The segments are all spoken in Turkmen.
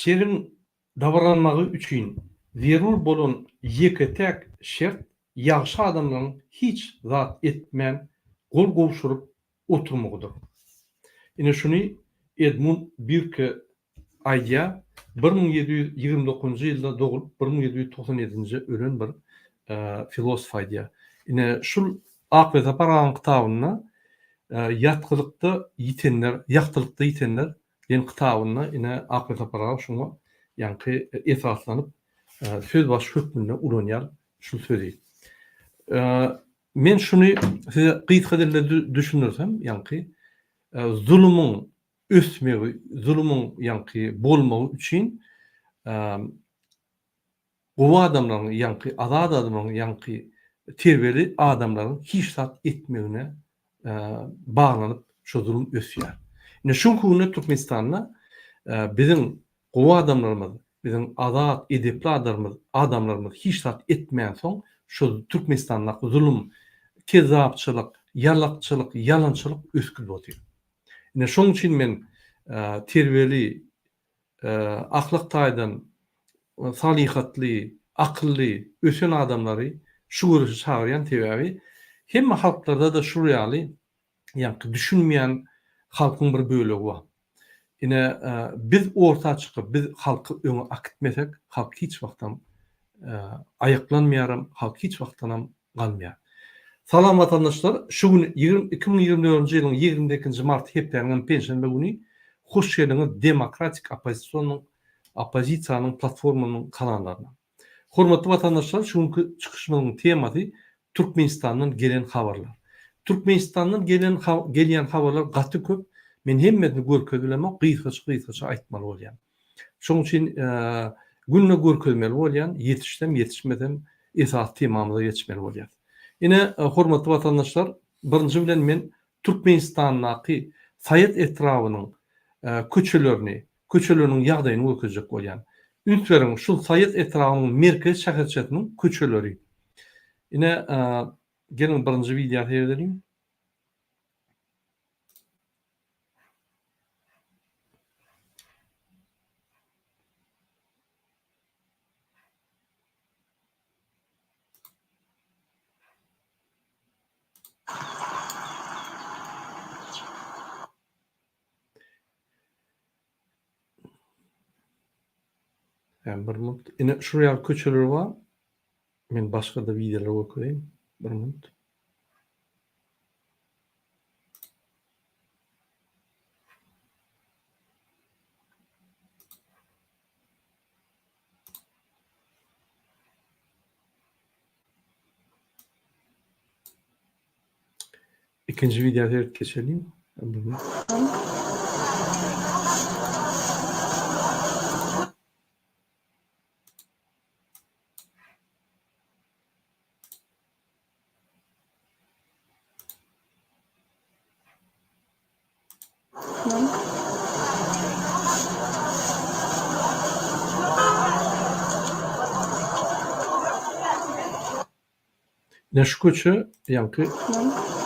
şerin davranmagy üçin zerur bolan ýeke tek şert ýagşy adamlaryň hiç zat etmän gol gowşuryp oturmagydyr. Ine şuny Edmund Burke aýdýar. 1729-njy ýylda doğup 1797-nji ölen bir filosof aýdýar. Ine şul Ak we Zaparaň kitabyna ýatkylykda ýitenler, ýaktylykda ýitenler den kitabyna ine Ak we Zaparaň şuňa ýanky esaslanyp söz baş hökmüne ulanýar şul sözi. Men şuny size gysgadyr düşünürsem ýanky zulümüň ösmegi, zulümüň ýanky bolmagy üçin gowa adamlaryň ýanky azad adamlaryň ýanky terbiyeli adamlaryň hiç zat etmegine bağlanyp şu zulüm ösýär. Ine şuňkuny Türkmenistanda biziň gowa adamlarymyz, biziň azad edepli adamlarymyz hiç zat etmeýän soň şu Türkmenistandaky zulüm, kezapçylyk, ýalakçylyk, ýalançylyk öskün bolýar. Ine şoň üçin men terbiyeli, ahlak taýdan salihatly, akylly, ösen adamlary şu görüşe çagyrýan tebabi hemme halklarda da şu ýaly ýanky düşünmeýän halkyň bir bölegi bar. Ine biz orta çykyp biz halky öňe akıtmasek, halk hiç wagtdan ayaklanmaýar, halk hiç wagtdan galmaýar. Salam vatandaşlar, şu gün 2024-nji ýylyň 22-nji mart hepdeniň penşenbe güni hoş geldiňiz demokratik opozisiýanyň platformanyň kanallarına. Hormatly vatandaşlar, şuňky çykyşmanyň temasy Türkmenistanyň gelen habarlar. Türkmenistanyň gelýän habarlar gaty köp. Men hemmesini görkezlemek, gysgaça aýtmaly bolýan. Şoň üçin günne görkezmeli bolýan, ýetişmeden esas temamyza geçmeli bolýar. Ine hormatly vatandaşlar, birinji bilen men Türkmenistanyň Soýet etrawynyň köçelerini, köçeleriniň ýagdaýyny görkezjek bolýan. Ünsveriň şul Soýet etrawynyň merkez şäherçetiniň köçeleri. Ine gelin birinji video seyredelim. Bir minut. Ine şuraya köçeleri var. Men başga da videolar okuýan. Bir minut. İkinci videoya geçelim. Bir minut. Ne şu köçe ýanky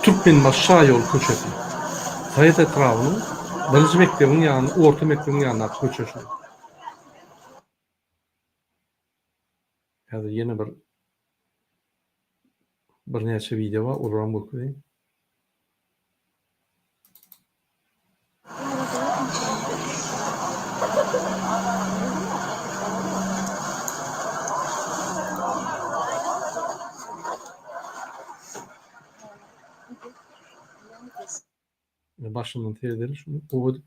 Türkmen başa ýol köçesi. Soýet etrawyny birinji mekdebiň ýanyna, orta mekdebiň ýanyna köçesi. Häzir ýene bir näçe video bar, olam görkezýän. Başından seyredelim şunu. Owadyp.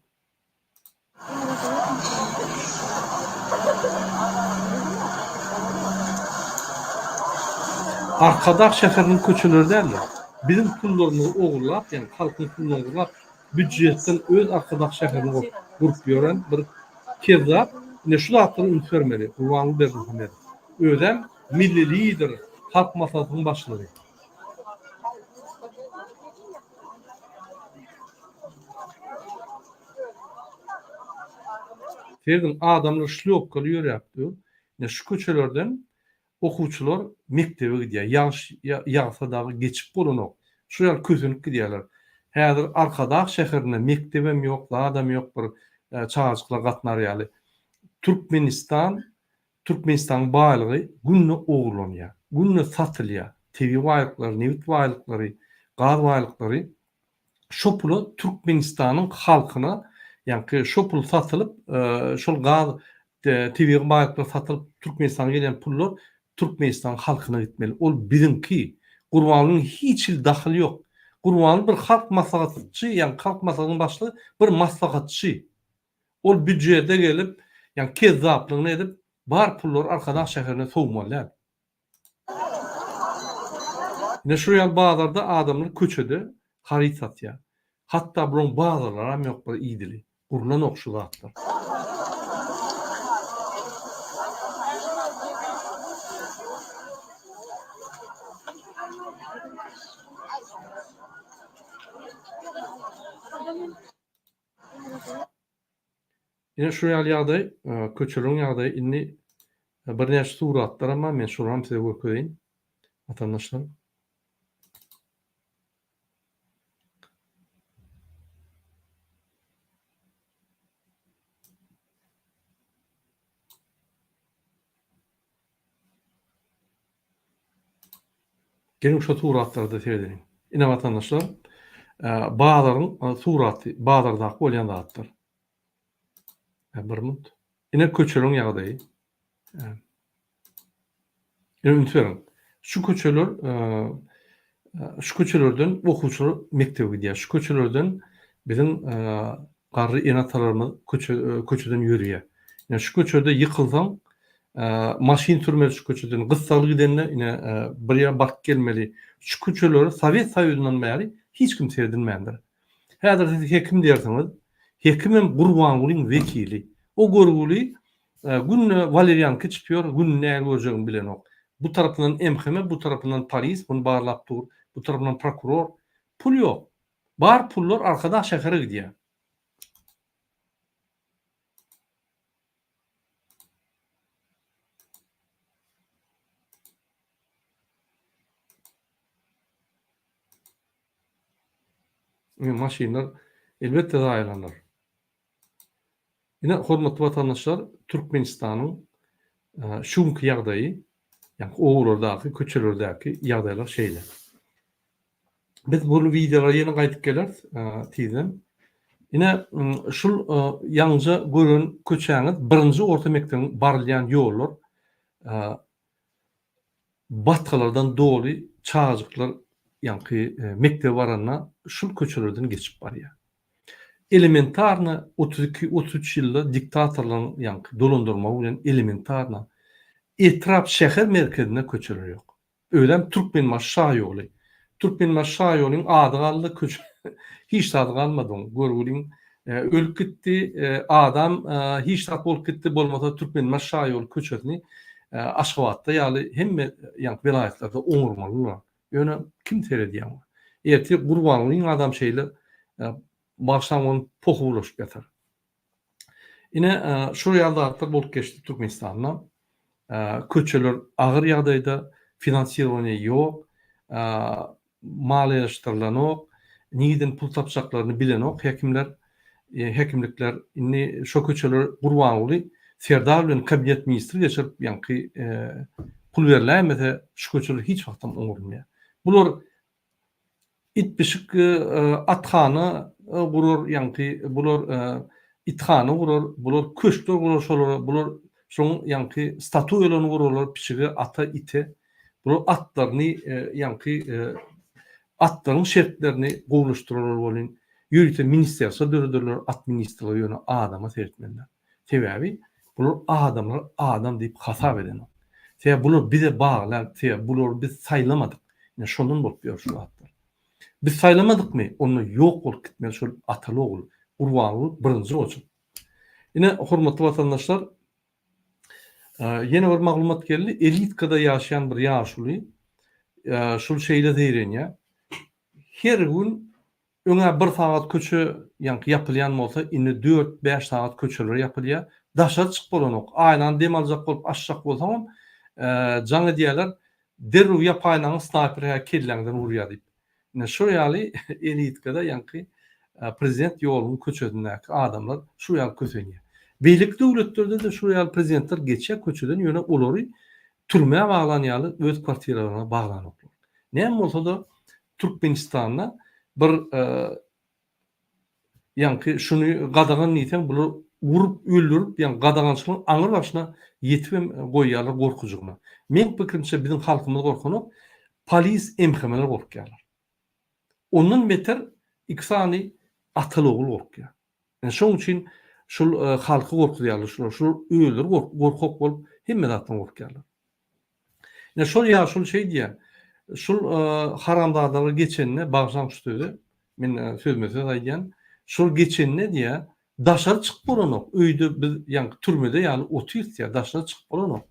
Arkadaş şäheriniň köçeleri derler. Bizim pullaryny ogurlap, ýani halkyň pullaryny ogurlap, büdjetden öz arkadaş şäherini gurup ýören bir kezzap, ne şu zatlaryň ünsvermeli, Gurbanly Berdimuhammedov. Özem milli lider, halk maslahatynyň başçylygy. Ferdim adamlar şlopkaly ýörýärdi. Ne şu köçelerden okuwçylar mektebe gidýär. Ýagsa dagy geçip bolanok. Şu ýer kösünüp gidýärler. Häzir arkadaş şäherine mektebem ýok, adam ýok, bir çağaçyklar gatnar ýaly. Türkmenistan baýlygy günne oğurlanýar, günne satylýar. TV baýlyklary, neft baýlyklary, gaz baýlyklary şo pulu Türkmenistanyň halkyna, ýani şo pul satylyp, şol gaz TV baýlyklary satylyp Türkmenistana gelen pullar Türkmenistan halkyna gitmeli. Ol bilinki. Gurbanyň hiç il dahyly ýok. Gurbany bir halk maslahatçy, ýani halk maslahatynyň başly bir maslahatçy. Ol büdjede gelip, ýani kezzaplygyny edip, bar pullar arkadaş şäherine sowmalýar. Ne şu ýal bazarda adamlar köçede harit satýar. Hatta bulan bazarlar hem ýoklar iýdili. Gurulan okşy zatlar. Ine şu ýaly ýagdaý, köçelüň ýagdaý inni bir näçe suratlar, ama men şolarym size göküreýin. Vatandaşlar. Gelin şu suratlarda seyredin. Ine vatandaşlar, bazarın suraty, bazarda bolýan zatlar. Bir minut. Ine köçelüň ýagdaý. Ünitlerim. Şu köçelerden okuwçylar mektebe gidýär. Şu köçelerden bizim garry enatalarymyz köçeden ýürüýär. Yani şu köçede ýykylsaň, maşin sürmeli şu köçeden, gyssaly gidende ine bir ýere bark gelmeli. Şu köçeleri Sowet Soýuzundan bäri hiç kim serdinmändir. Häzir siz hekim diýersiňiz, hekimem Gurbangulyň wekili. O Gurbanguly günne Valerianka çypýar, günne näme boljagyny bilen ok. Bu tarafından emheme, bu tarafından polis, bunu bağlap dur. Bu tarafından prokuror. Pul yok. Bar pullar arkadaş şähere gidýär. Maşinler elbette daýlanlar. Ine hormatly vatandaşlar, Türkmenistanyň şunky ýagdaýy, ýani oğurlardaky, köçelerdäki ýagdaýlar şeýle. Biz bu videolara ýene gaýtyp gelers, tizem. Ine şul ýalňyja gören köçäňiz birinji orta mektebiň barylýan ýollar batkalardan doly çağajyklar, ýani mektebe barana şul köçelerden geçip barýar. Elementarny 32-33 ýylda diktatorlaryň, ýani dolandyrma bilen elementarny etrap şäher merkezine köçeler ýok. Öýlem Türkmenmaş Şaýoğly. Türkmenmaş Şaýoğlyň ady galdy, köç hiç ady galmady. Görgüliň ölüp gitdi, adam hiç tat bolup gitdi, bolmasa Türkmenmaş Şaýoğly köçesini Aşgabatda ýaly hemme ýani vilayetlerde oňurmalylar. Ýöne kim teredýär? Erti Gurbanlyň adam şeýle başlamany pohu ulaşyp ýatar. Ine şu ýalda bolup geçdi Türkmenistandan. Köçeler agyr ýagdaýda, finansiýowany ýok, maliýeleşdirilýän, niden pul tapşaklaryny bilen ok, hekimlikler inni şo köçeler Gurbanly Serdar bilen kabinet ministri geçirip, ýani pul berilýär, şu köçeler hiç wagtdan oňurmaýar. Bular itbişik athany gurur, ýani bular ithany gurur, bular köşkler gurur, bular şoň ýani statuýalaryny gururlar, piçigi ata ite. Bular atlaryny, ýani atlaryň şertlerini gowuşdururlar bolyn. Ýürüte ministersiýa döredirler, at ministrliği ýöne adama seretmenler. Sebäbi bular adamlar adam diýip hasap eden. Sebäbi bular bize baglar, sebäbi bular biz saýlamadyk. Ýani şondan bolup ýör şu atlar. Biz saýlamadykmy? Onu ýok bolup gitmeli şol ataly ogul. Gurbanly birinji bolsun. Ine hormatly vatandaşlar, ýene bir maglumat geldi. Elitkada ýaşaýan bir ýaşuly şol şeýle diýrenýär. Her gün öňe 1 saat köçe ýani ýapylýan bolsa, indi 4-5 saat köçeler ýapylýar. Daşa çyk bolanok. Aýnan dem aljak bolup aşjak bolsam, jaňy diýerler, derru ýapaýnaň snayperä kelläňden urýar diýip. Ine şu ýaly elitkada ýani prezident ýolunyň köçesindäki adamlar şu ýaly kösenýär. Beýlik döwletlerde de şu ýaly prezidentler geçe köçeden ýöne olary türmäge baglanýaly öz kwartiralaryna baglanyplar. Näme bolsa da Türkmenistanda bir ýanky şunu gadagan niýeten bular urup öldürüp ýani gadagançylyk aňyr başyna ýetip goýýarlar gorkujugyna. Men pikirimçe bizim halkymyz gorkanyp polis emhemeler gorkýarlar. Ondan beter iksany atal ogul gorkýar. Yani şoň üçin şol halky gorkýarlar, şol öýler gorkak bolup hemme zatdan gorkýarlar. Yani şol ýaşul şey diýär. Şol haramdadary geçenine bagşan tutdy. Men sözme söz aýdýan. Şol geçenine diýär, daşary çykyp bolanok. Öýde biz ýani türmede ýani otyrt ýa daşary çykyp bolanok.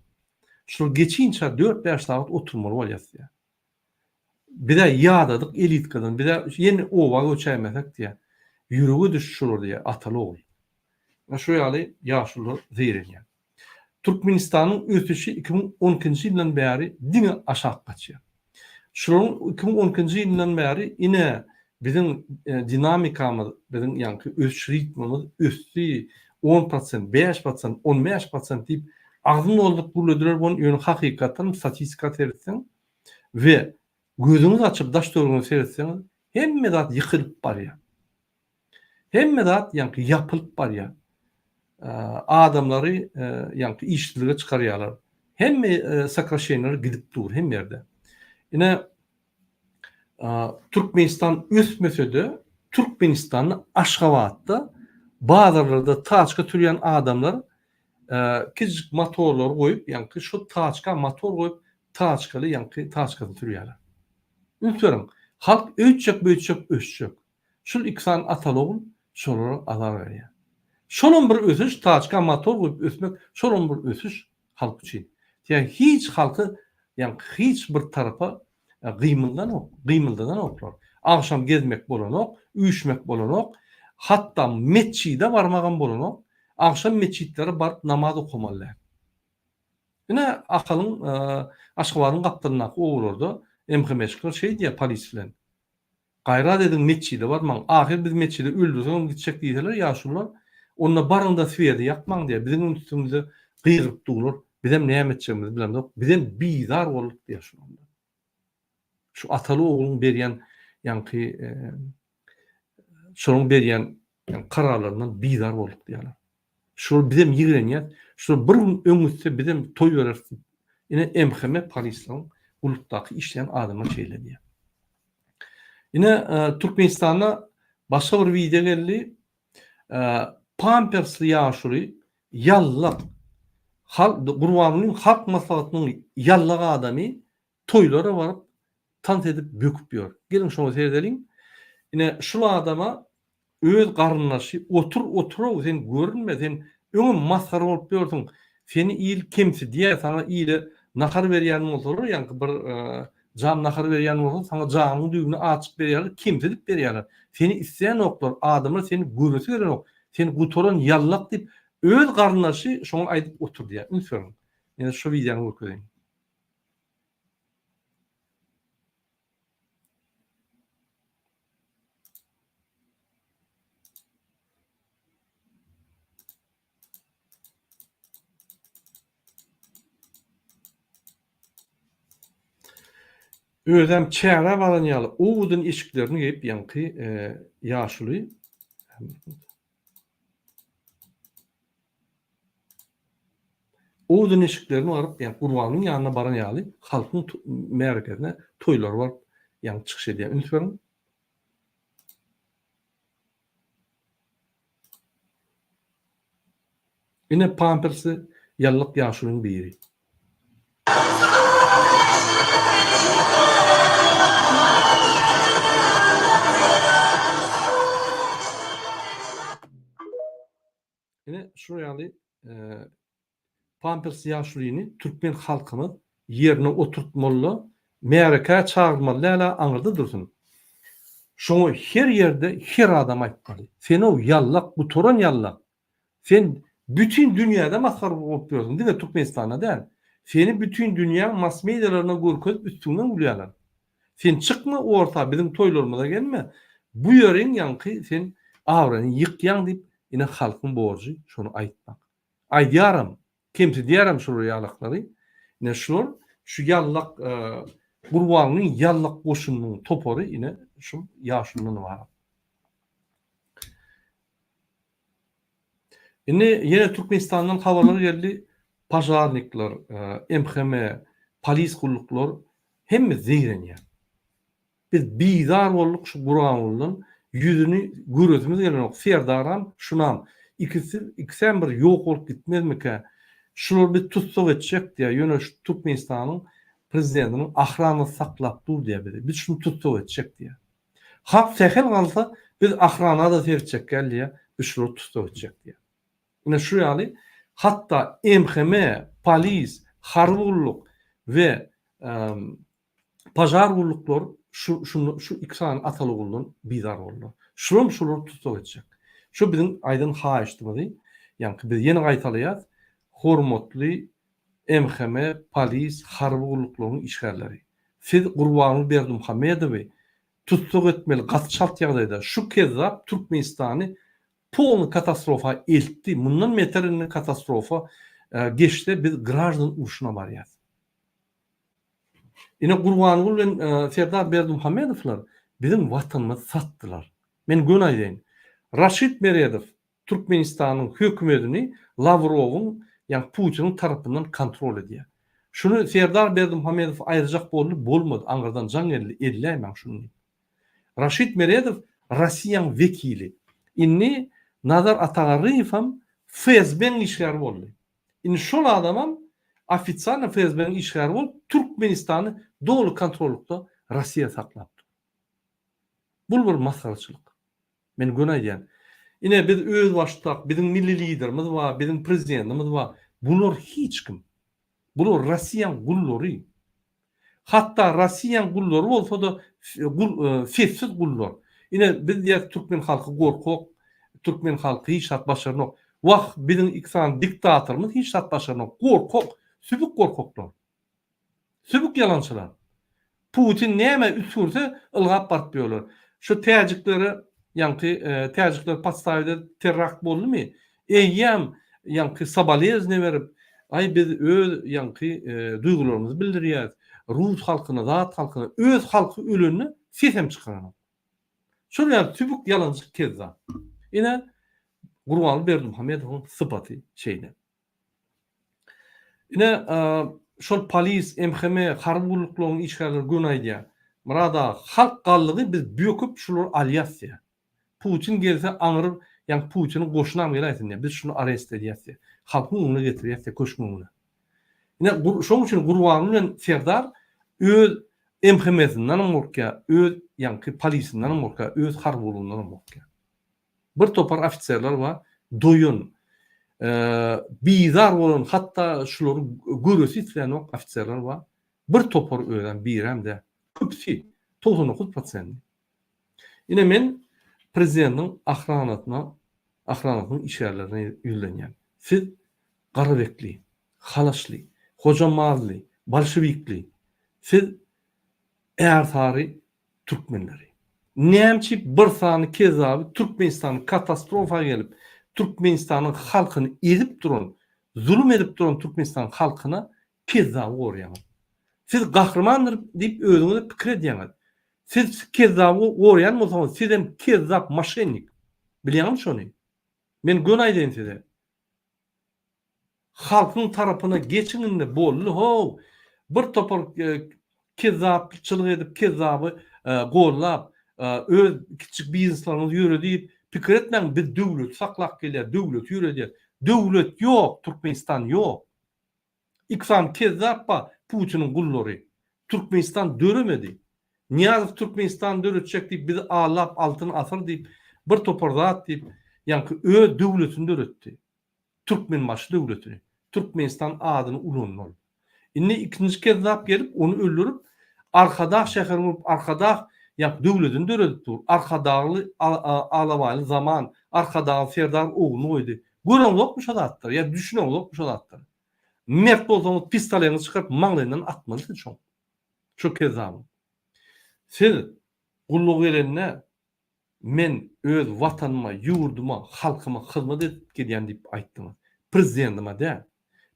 Şol geçinçe 4-5 saat oturmaly bolýar. Bir de ýadadyk elitkadan, bir de ýene owa göçämesek diýär. Ýüregi düşüşür diýär ataly ogul. Şu ýaly ýaşullar zeýrenýär. Türkmenistanyň ötüşi 2012-nji ýyldan bäri diňe aşağı gaçýar. Şoň 2012-nji ýyldan bäri ine bizim dinamikamyz, bizim ýanky ösüş ritmimiz ösdi 10%, 5%, 15% diýip agzyn boldup guruldylar bunu ýöne hakykatdan statistika tersen we gözüňiz açyp daş döwrüňi seretseňiz hemme zat ýykylyp barýar. Hemme zat ýanky ýapylyp barýar. Adamlary ýanky işçilige çykarýarlar. Hemme sakraşenler gidip dur hem ýerde. Ine Türkmenistan ösmese de Türkmenistanyň Aşgabatda bazarlarda taçka türýän adamlar kiçik motorlar goýup ýanky şu taçka motor goýup taçkaly ýanky taçkada türýärler. Ünçüň halk öýtjek ösjek. Şol iksan atalogul şolara azar berýär. Şonun bir ösüş taçka motor goýup ösmek, şonun bir ösüş halk üçin. Ýani hiç halky ýani hiç bir tarafa gymyldan oklar. Akşam gezmek bolanok, üýüşmek bolanok, hatta meçhide barmagan bolanok, akşam meçhitlere baryp namaz okumalylar. Ine akalyň Aşgabatyň gapdaryna ogurlarda emhemeşkir şey diýär polis bilen. Gaýrat edin meçhide barmaň. Ahir biz meçhide öldürseň gitjek diýerler ýaşullar. Onda barynda süýede ýakmaň diýär. Bizim üstümizde gyýryp durur. Bizem näme etjegimizi bilemdik. Bizem bizar bolup ýaşaýar. Şu ataly ogluň berýän ýanky şonuň berýän kararlaryndan bizar bolup diýerler. Şol bizem ýigrenýär. Şol bir gün öňüçde bizem toý bererdik. Ine emheme polislaryň ulutdaky işleyen adamlar şeýle diýär. Ine Türkmenistanda başga bir video geldi. Pampersli ýaşuly ýallak Gurbanyň halk maslahatynyň ýallak adamy toýlara baryp tant edip böküp ýör. Gelin şoňa seyredeliň. Ine şol adama öz garynlaşy otur sen görünme sen öňe maskara bolup ýördiň. Seni ýyl kimsi diýär sana ýyle nakar berýän bolsalar ýani bir jam nakar berýän bolsa sana jamyň düýbüni açyp berýärler, kimsi dip berýärler. Seni isleýän oklar, adamlar seni görmesi gelen ok. Seni gutoran ýallak dip öz garynlaşy şoňa aýdyp otur diýär. Ünçüň. Ýani şu videoňy görýän. Özem çäre baranýaly owdun eşiklerini geyip ýanky ýaşuly owdun eşiklerini baryp ýani Gurbanyň ýanyna baranýaly halkyň merkezine toýlar bar ýani çykyş edýär. Ünçüň ine pampersy ýallyk ýaşulyň biri. Ine şu ýaly Pampers ýaşulyny türkmen halkyny ýerine oturtmaly, mereke çağırmaly, ýa-da aňyrda dursun. Şoňa her ýerde her adam aýtmaly. Sen o ýallak, bu toran ýallak. Sen bütün dünýäde maskara bolup ýördiň. Diňe Türkmenistanda däl. Seni bütün dünýä mass medialaryna görkezip üstüňden gülýärler. Sen çykma orta bizim toýlarymyza gelme. Bu ýöreň ýanky sen awrany ýykýan diýip ine halkyň borjy şonu aýtmak. Aýdýaram, kimse diýärem şu ýallaklary. Ne şular, şu yallak gurbanyň yallak goşunynyň topary ine şu ýaşyndan bar. Ine ýene Türkmenistandan habarlar geldi. Pajarnikler, MHM, polis gulluklar hemme zeýrenýär. Biz bizar bolduk şu Gurawuldan yüzünü görüsimiz gelenok. Serdaram şunam. İkisi bir yok olup gitmezmike. Şular bir tutsak etjek diye ýöne şu Türkmenistanyň prezidentiniň ahrany saklap dur diye biri. Biz şunu tutsak etjek diye. Hak sehel kalsa biz ahrana da sertjek diye biz şunu tutsak etjek diye. Ine şu ýaly hatta MHM, polis, harbulluk ve pajar gulluklar şu ikisany atalygynyň bizar boldy. Şular tutsak etjek. Şu bizim aydın haýyşdymy? Yani biz ýene gaýtalýar. Hormatly MHM, polis, harby gulluklaryň işgärleri. Siz Gurbany Berdimuhammedowy tutsak etmeli gatşalt ýagdaýda şu kezzap Türkmenistany polny katastrofa eltdi. Mundan beterine katastrofa geçdi. Biz grajdan uruşuna barýar. Ine Gurbany bilen Serdar Berdimuhammedowlar bizim watanymyzy satdylar. Men gün aýdyn. Raşid Meredow Türkmenistanyň hökümetini Lavrowyň ýa Putiniň tarapyndan kontrol edýär. Şunu Serdar Berdimuhammedow aýyrjak bolmady. Aňyrdan jan elläýän şunu. Raşid Meredow Russiýanyň vekili. Inni Nazar Atagariýew FSB-niň işgäri boldy. Inni şol adamam ofitsialny FSB-niň işgäri bolup Türkmenistany dogly kontrolukda Russiýa saklapdy. Bu bir masgaraçylyk. Men gün aýdýan. Ine biz öz başdak, bizim milli liderimiz var, bizim prezidentimiz var. Bular hiç kim. Bular Russiýanyň gullary. Hatta Russiýanyň gullary bolsa da sessiz gullar. Ine biz diýär Türkmen halky gorkok, Türkmen halky hiç hat başarnok. Wagt bizim iksan diktatorymyz hiç hat başarnok. Gorkok, sübük gorkoklar. Sübük yalançylar. Putin näme üsürse ılgap barpýarlar. Şu täjikleri ýanky täjikler pastaýda terakt boldymy? Eýýäm ýanky sabalezne berip, ay biz öz ýanky duýgularymyzy bildirýär. Rus halkyna, zat halkyna, öz halky ölenini sesem çykaran. Şol tübük ýalançy kezzap. Ine Gurbany Berdimuhammedowyň sypaty şeýle. Ine şol polis, MHM, harby gulluklaryň işgärleri gün aýdýar. Murada halk gallygy biz böküp şular alýasy. Putin gelse aňyr, ýa Putiniň goşunam geleýär. Biz şunu arrest edýäs. Halkyň öňüne getirýäs, köşküňe. Ine şoň üçin Gurbany bilen Serdar öz MHM-sinden morka, öz ýanky polisinden morka, öz harbullugyndan morka. Bir topar ofitserler var, doýun, bizar bolan, hatta şulary görüsi itlen ofitserler var. Bir topar ölen birem-de köpsi 99%. Ine men prezidentiň ahranatynyň işgärlerine ýüzlenýän. Siz garabekli, halaşly, hojamazly, bolşewikli, siz ertary türkmenleri. Näçe bir sany kezaby Türkmenistanyň katastrofa gelip Türkmenistanyň halkyny edip duran, zulüm edip duran Türkmenistan halkyna kezaby gorýan. Siz gahrymandyr diýip özüňize pikir edýäňiz. Siz kezaby gorýan bolsaňyz, siz hem kezap maşennik. Bilýärmi şonu? Men gün aýdyn size. Halkyň tarapyna geçiňinde boldy. Ho, bir topar kezapçylyk edip kezaby gollap öz kiçik bizneslaryny ýöredip pikir etmäň, biz döwlet saklap gelýär, döwlet ýöredýär. Döwlet ýok, Türkmenistan ýok. İksan kezzappa Putiniň gullary. Türkmenistan döremedi. Niýazow Türkmenistan döretjek diýip bizi alap altyn asar diýip bir topar zat diýip ýanky öz döwletini döretdi. Türkmen baş döwletini. Türkmenistan adyny ulanlar. Indi ikinji kezzap gelip onu öldürüp arkada şäherimiz arkada ýa döwletini döretdi. Arkadaly alabaly zaman arkada Serdar oğluny goýdy. Gören zokmy şadatlar ýa düşünen zokmy şadatlar. Mert bolsaňyz pistoleňizi çykaryp maňlaýyndan atmalysyz şoň. Şu kezzap. Siz gulluk gelenne men öz watanyma, ýurduma, halkyma hyzmat edip gelýän diýip aýtdyňyz. Prezidentime de.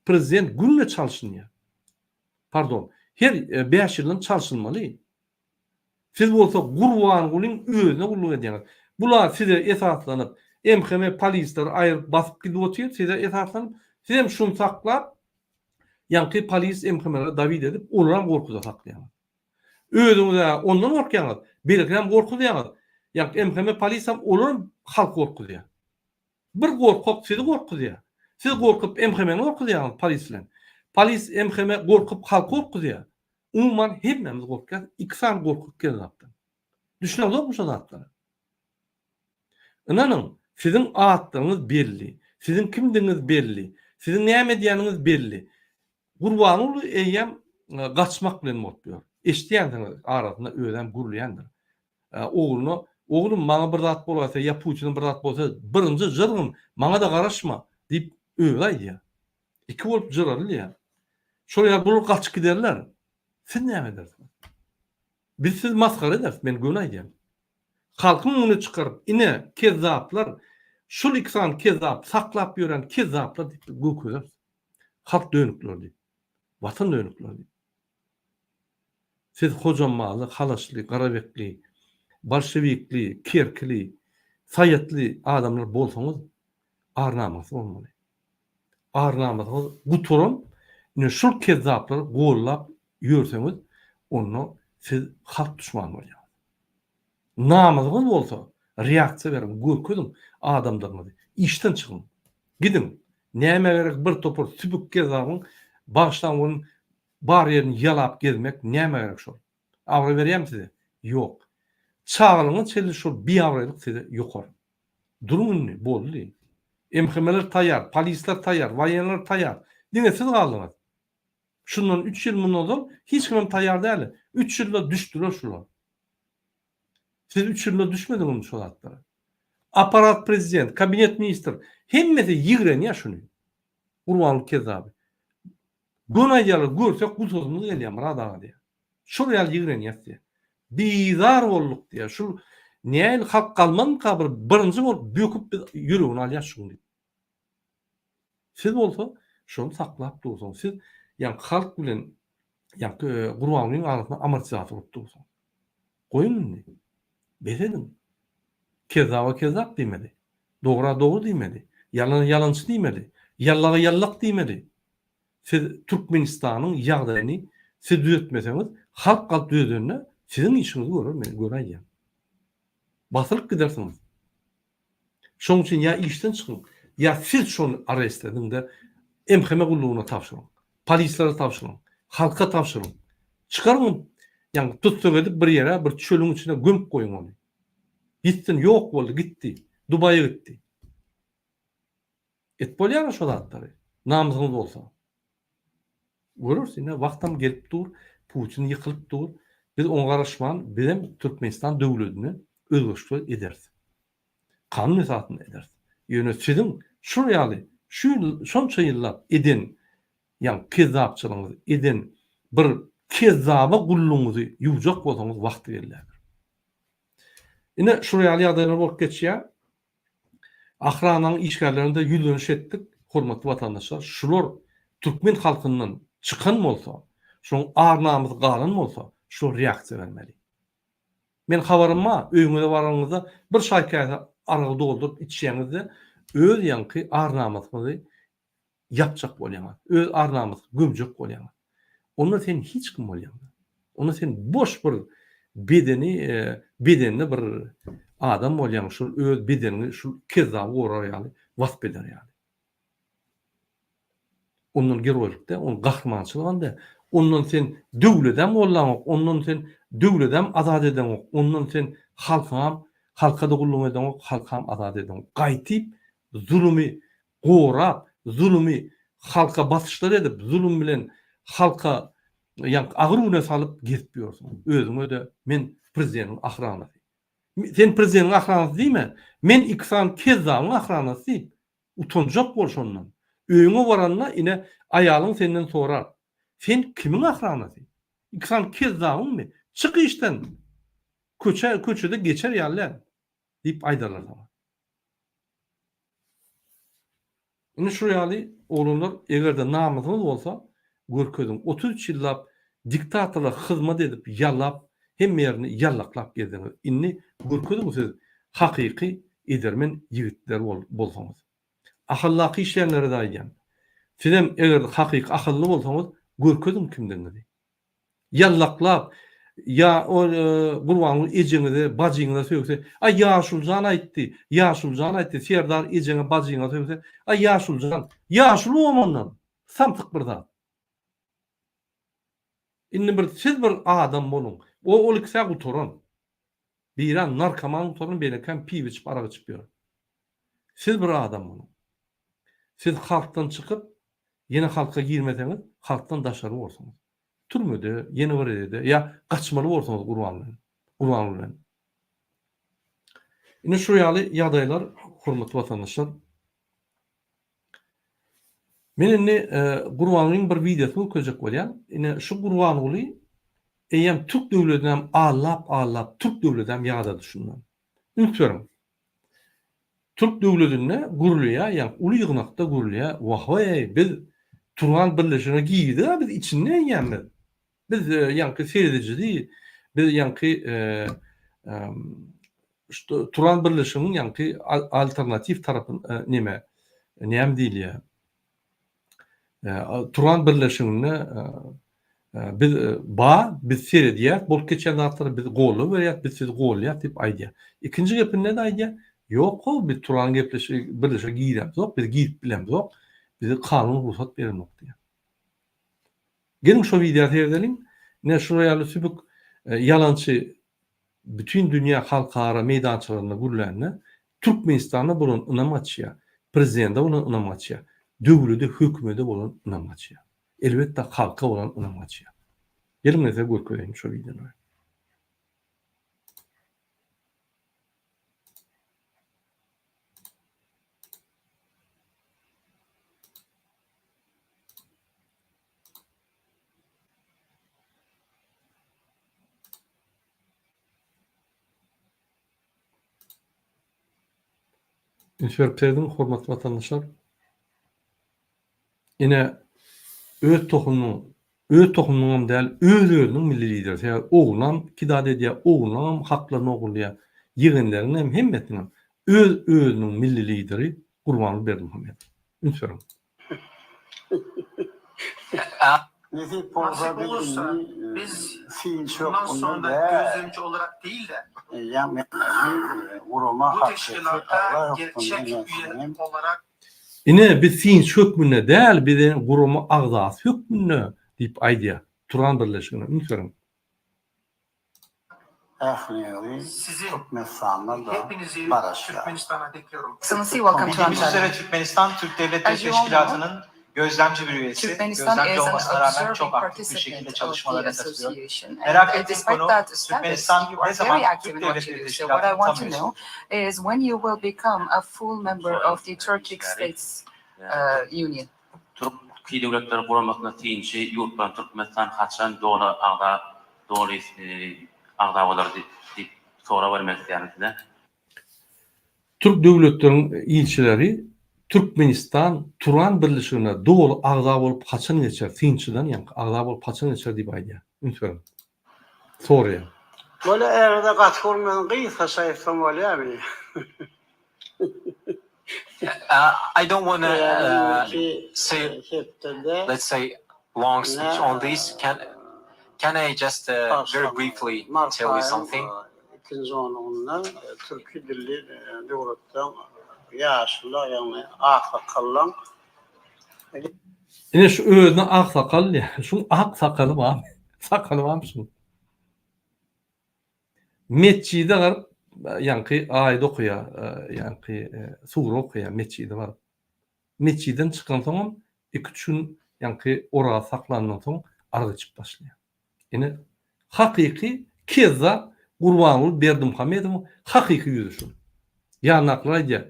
Prezident günle çalışınıyor. Pardon. Her 5 ýyldan çalışılmaly. Siz bolsa gurban gulun özüne gulluk edýäňiz. Bular size esaslanyp, MHM polisler aýryp basyp gidip otyr, size esaslanyp, siz hem şunu saklap, ýa-ni polis MHM'lere david edip, olara gorkuda saklaýaňyz. Özüňize ondan gorkýaňyz, belki hem gorkudaýaňyz. Ýa-ni MHM polis hem olar halk gorkudaýar. Bir gorkak sizi gorkudaýar. Siz gorkup MHM'ni gorkudaýaňyz polis bilen. Polis MHM gorkup halk gorkudaýar. Umman hemmemiz gorkýar, ikisar gorkup gelýärdi. Düşünýärmi şu zatlary? Inanyň, sizin atlaryňyz belli, sizin kimdiňiz belli, sizin näme diýeniňiz belli. Gurban ulu eýem gaçmak bilen bolýar. Eşdiýänsiňiz arasynda özem gurulýandyr. Oğlum maňa bir zat bolsa, ýa Putin'in bir zat bolsa, birinji jyrgyn, maňa da garaşma diýip öýläýdi. Iki bolup jyrarlyýar. Şoýa bular gaçyp giderler. Siz näme edersiň? Biz siz maskara edersiz, men göwn aýdýam. Halkyň öňüne çykaryp, ine kezzaplar, şol iksan kezzap saklap ýören kezzaplar diýip göküler. Halk dönükler diýip. Watan dönükler diýip. Siz hojamaly, halaşly, garabekli, bolşewikli, kerkli, saýatly adamlar bolsaňyz, arnamasyz bolmaly. Arnamasyz guturum, ine şol kezzaplar gollap ýörseňiz, onu siz halk düşmany bolýar. Namazyňyz bolsa, reaksiýa berin, görkezim adamlaryňyzy. İşden çygyň. Gidin. Näme gerek bir topur sübük kezagyň başdan onun bar ýerini ýalap gezmek näme gerek şol? Agry berýärmi size? Ýok. Çağlyňyz çeli şol bir agrylyk size ýokar. Durumny boldy. MHM'ler taýýar, polisler taýýar, waýanlar taýýar. Diňe siz galdyňyz. Şundan 3 ýyl mundan hiç kim taýýar däl. 3 ýylda düşdiler şular. Siz 3 ýylda düşmediňiz şol atlara. Aparat prezident, kabinet ministr, hemmesi ýigrenýär şunu. Urbanlyk kezaby. Gonaýalar görsek bu sözümüz gelýär radaga diýär. Şol ýaly ýigrenýär. Bizar bolduk diýär. Şol näil halk galman kabir birinji bolup böküp ýüregini alýar şunu. Siz bolsa şonu saklap dursaň, siz ýa halk bilen ýa gurbanyň arasyna amortizator bolup dursaň. Goýun. Beredin. Kezaba kezap diýmeli. Dogra dogry diýmeli. Yalan yalançy diýmeli. Yallaga yallak diýmeli. Siz Türkmenistanyň ýagdaýyny siz düzeltmeseňiz, halk gal düzeltene sizin işinizi görür, men göräýär. Basylyp gidersiňiz. Şoň üçin ýa işden çykyň, ýa siz şonu arrest edinde MHM gullugyna tapşyryň. Polislere tapşyryň. Halka tapşyryň. Çykaryň. Ýa tutsak edip bir ýere, bir çölüň içine gömüp goýun onu. Gittin, ýok boldy, gitdi. Dubaýa gitdi. Et bolýar şol atlary. Namysyňyz bolsa. Görürsiň, wagtam gelip dur, Putin ýykylyp dur. Biz oňa garaşman, bizim Türkmenistan döwletini özgürlük ederiz. Kanun esasyny ederiz. Ýöne sizin şu ýaly, şonça ýyllap eden, ýa kezzapçylygyňyzy eden bir kezzaba gullugyňyzy ýuwjak bolsaňyz wagty gelýär. Ine şu ýaly ýagdaýlar bolup geçýär. Ahranyň işgärlerinde ýüzleniş etdik, hormatly watandaşlar. Şular Türkmen halkynyň çykan bolsa, şoň arnamyz galan bolsa, şu reaksiýa bermeli. Men habarymma, öýüňize baraňyzda bir şaýkaty aragy doldurup içýäňizde öz ýanky arnamyzy ýapjak bolýar. Öz arnamyzy gömjek bolýar. Onda sen hiç kim bolýar. Onda sen boş bir bedenli bir adam bolýar. Şu öz bedenini şu kezzap gorar ýaly, wasp eder ýaly. Onun geroýlukda, onun gahrymançylygynda, ondan sen döwledem bolan, ondan sen döwledem azad eden, ondan sen halka da gulluk eden, halkam azad eden. Gaýtyp zulümi gorap, zulümi halka basyşlar edip, zulüm bilen halka ýa agyr salyp gitipýorsun. Özüňe de men prezidentiň ahranasy. Sen prezidentiň ahranasy diýme, men iksan kezzabyň ahranasy diýip utanjak bolşy ondan. Öýüňe baranna ine aýalyň senden sorar. Sen kimiň ahranasy? İksan kezzabyňmy? Çyk işden. Köçede geçer ýaly diýip aýdarlar sana. Ine şu ýaly oğlanlar egerde namazymyz bolsa görkezim 33 ýyllap diktatorlara hyzmat edip ýallap hemme ýerini ýallaklap gezdiňiz. Inni görkezim siz hakyky edermen ýigitler bolsaňyz. Ahyllaky işlerlere daýan. Sizem eger hakyky akylly bolsaňyz görkezim kimdiňizi. Yallaklap ya o Gurbanlyk ejeňizi, bajyňyza söýse, "Ay Ýaşuljan aýtdy, Ýaşuljan aýtdy, Serdar ejeňe bajyňa söýse, ay Ýaşuljan, Ýaşul bolandan samtyk bir zat." Inni bir siz bir adam bolun. O olyksa guturan. Biran narkoman guturan belekam piw içip araq içip ýör. Siz bir adam bolun. Siz halkdan çykyp ýene halka girmeseňiz, halkdan daşary bolsaňyz. Türmede, ýene bir ýerde ýa gaçmaly bolsaňyz Gurban bilen. Ine şu ýaly ýagdaýlar hormatly watandaşlar. Men indi Gurbanyň bir videosy köjek bolýan. Ine şu Gurban uly eýem Türk döwletinden allap Türk döwletinden ýagda düşünmem. Ünsürüm. Türk döwletinde gurulýa, ýa uly ýygnakda gurulýa, wahway biz Turan birleşigine giýdi, biz içinden ýanmy. Biz ýanky serediji diýil. Biz ýanky şu Turan birleşiginiň ýanky alternativ tarapyn näme diýilýär. Turan birleşigine biz seredýär, bolup geçen zatlar biz goly berýär, biz siz golýar diýip aýdýar. Ikinji gepin näde aýdýar? Ýok, biz Turan birleşigi giýýär. Ýok, biz giýip bilemez. Ýok, bize kanun ruhsat berilmek diye. Gelin şu videoyu seyredelim. Ne şuraya sübük yalançı bütün dünya halkara meydançalarında gurlanne Türkmenistan'a bulun ınamaçya, prezidenta bulun ınamaçya, döwleti hükümeti bulun ınamaçya. Elbette halka olan ınamaçya. Gelin neyse görkelim şu videoyu. Ünsürplerden hormatly watandaşlar. Ine öz tohumluğum däl, öz-özüniň milli lideri. Ýa oglan kidad edýär, oglan haklaryny ogulýar. Ýigynlaryň hemmetiniň öz-özüniň milli lideri Gurbanly Berdimuhammed. Ünsürüm. Nasip olursa biz bundan sonra gözlemci olarak değil de bu teşkilatta gerçek üye olarak Ine biz sin çökmüne däl, biziň guruma agzasy hökmüne diýip aýdýar. Turan birleşigine. Ünsürüm. sizi hepinizi Türkmenistan'a bekliyorum. Bildiğimiz üzere Türkmenistan Türk Devletleri Teşkilatı'nın gözlemci bir üyesi. Gözlemci olmasına rağmen çok aktif bir şekilde çalışmalarına katılıyor. Merak ettiğim konu Türkmenistan ne zaman Türk Devletleri Teşkilatı'nı tanıyorsunuz? Is when you will become a full member of the Turkic States Union. Türkiye devletleri kurulmasına tiyinçi yurttan Türkmenistan haçan doğru ağdavaları deyip sonra vermesi yani size. Türk döwletleriň ilçileri Türkmenistan Turan birleşigine dogry agza bolup haçan geçer, tinçiden ýa agza bolup haçan geçer diýip aýdýar. Ünsürüm. Soruya. Böyle erde katılmayan kıysa sayısam bolýarmy? I don't want to say, let's say, long speech on this. Can I just very briefly tell you something? İkinci onunla Türkü dilli devletten yaşlı yani aksakallan. Ine şu özüne ak sakal ýa, şu ak sakaly bar. Sakaly barmy şu? Meçide garyp ýanky aýda okuýar, ýanky sura okuýar meçide bar. Meçiden çykan soň 2-3 gün ýanky ora saklandan soň argy içip başlaýar. Ine hakyky keza Gurbanly Berdimuhammedow hakyky ýüzü şu. Ýanaklar aýdýar.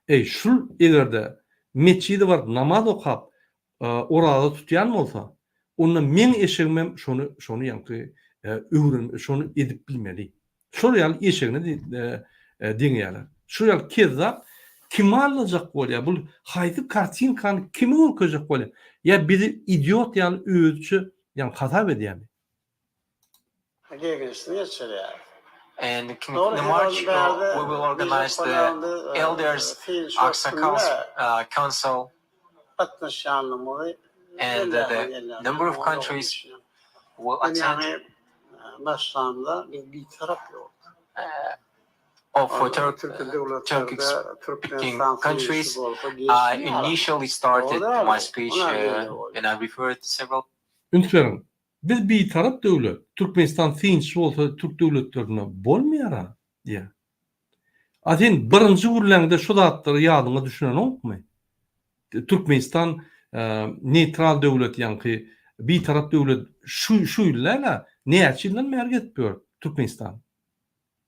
Ey şu egerde meçide bar namaz okap orada tutýan bolsa, onda men eşegimem şonu ýanky şonu edip bilmeli. Şol ýaly eşegine diňýärler. Şu ýaly keza kim alacak bolýar? Bu haýdy kartinkany kim okuyacak bolýar? Ya biri idiot ýaly öýütçü ýa hata edýärmi? Gegençliği geçiriyor. And in the March, we will organize the Elders Aksakals Council, and the number of countries will attend Başlarında bir taraf yok. of Turkic-speaking countries. I initially started my speech and I referred to several. Ünsverin, biz bir taraf döwlet, Türkmenistan tinçli bolsa Türk döwletlerine bolmaýar diýe. Atin birinji gürlerde şu zatlary ýadyňa düşünen okmy? Türkmenistan neutral döwlet ýa-ni bir taraf döwlet şu ýyllara näçinden merg etmiyor Türkmenistan.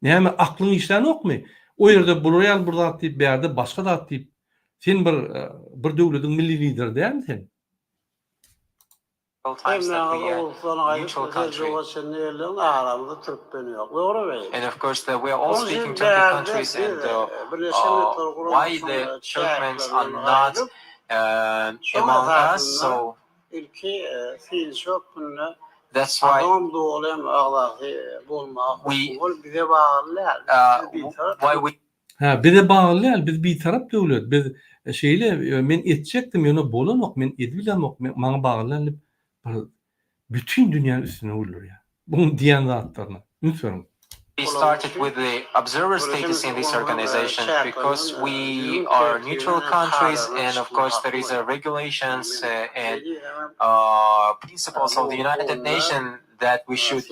Näme aklyň işläni okmy? O ýerde buraya burada atyp, berde başga da atyp. Sen bir döwletiň milli lideri dälmi sen? Times that we are neutral country. And of course, we are all speaking Turkic countries, and why the Turkmens are not among us. So that's why Bir de bağlı, biz bir taraf döwlet, biz şeyle men etjekdim, ýöne bolanok, men edbilemok, maňa bağlanıp bütün dünyanın üstüne vurulur ya. Bunu diyen zatlarına. Lütfen. we started with the observer status in this organization because we are neutral countries, and of course there is regulations and principles of the United Nations that we should